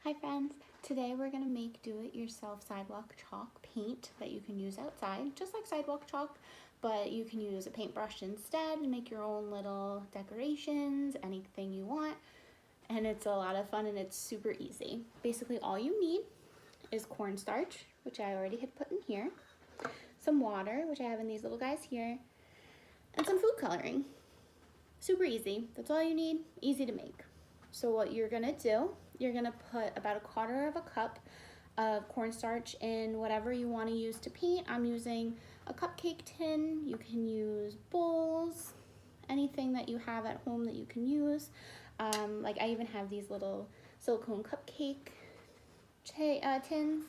Hi friends, today we're going to make do-it-yourself sidewalk chalk paint that you can use outside, just like sidewalk chalk, but you can use a paintbrush instead and make your own little decorations, anything you want, and it's a lot of fun and it's super easy. Basically all you need is cornstarch, which I already had put in here, some water, which I have in these little guys here, and some food coloring. Super easy, that's all you need, easy to make. So what you're gonna do, you're gonna put about a quarter of a cup of cornstarch in whatever you wanna use to paint. I'm using a cupcake tin, you can use bowls, anything that you have at home that you can use. Like I even have these little silicone cupcake tins.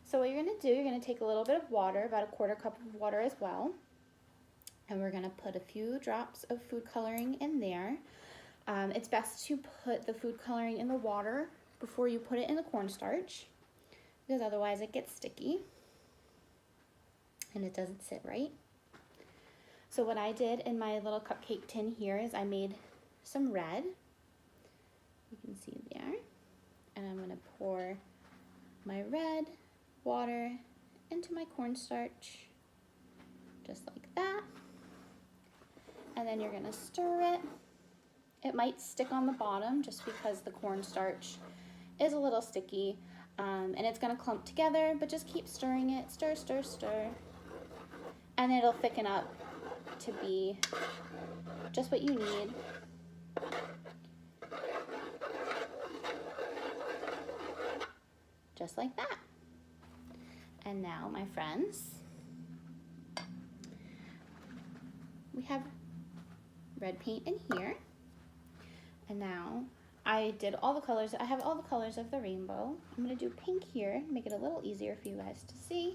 So what you're gonna do, you're gonna take a little bit of water, about a quarter cup of water as well. And we're gonna put a few drops of food coloring in there. It's best to put the food coloring in the water before you put it in the cornstarch, because otherwise it gets sticky and it doesn't sit right. So what I did in my little cupcake tin here is I made some red. You can see there. And I'm gonna pour my red water into my cornstarch, just like that. And then you're gonna stir it. It might stick on the bottom just because the cornstarch is a little sticky, and it's gonna clump together, but just keep stirring it, stir, stir, stir, and it'll thicken up to be just what you need. Just like that. And now, my friends, we have red paint in here. And now I did all the colors. I have all the colors of the rainbow. I'm gonna do pink here, make it a little easier for you guys to see.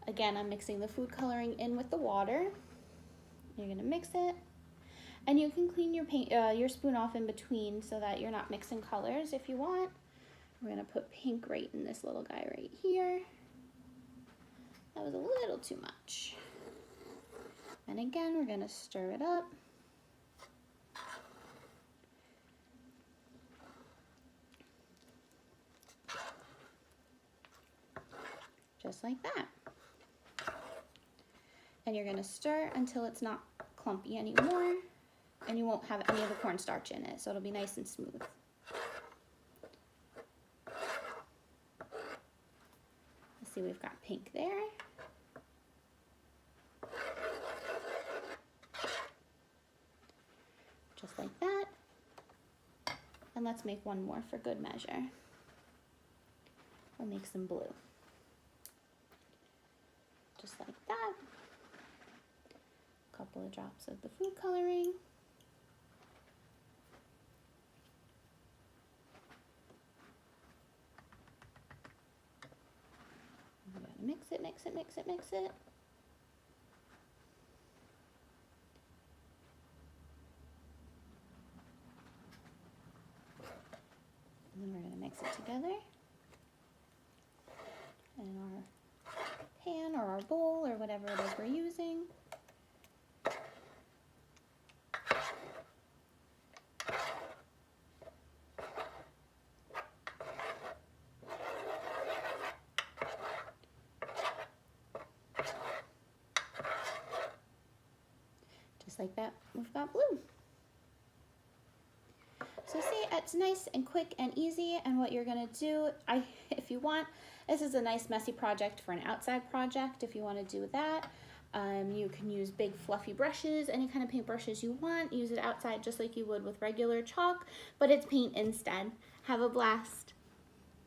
Again, I'm mixing the food coloring in with the water. You're gonna mix it. And you can clean your paint, your spoon off in between so that you're not mixing colors if you want. We're gonna put pink right in this little guy right here. That was a little too much. And again, we're gonna stir it up. Just like that. And you're gonna stir until it's not clumpy anymore, and you won't have any of the cornstarch in it, so it'll be nice and smooth. Let's see, we've got pink there. Just like that. And let's make one more for good measure. We'll make some blue. Just like that. A couple of drops of the food coloring. We gotta mix it, mix it, mix it, mix it. And then we're gonna mix it together in our pan or our bowl or whatever it is we're using. Just like that, we've got blue. So see, it's nice and quick and easy, and what you're gonna do, if you want, this is a nice messy project for an outside project. If you wanna do that, you can use big fluffy brushes, any kind of paint brushes you want, use it outside just like you would with regular chalk, but it's paint instead. Have a blast.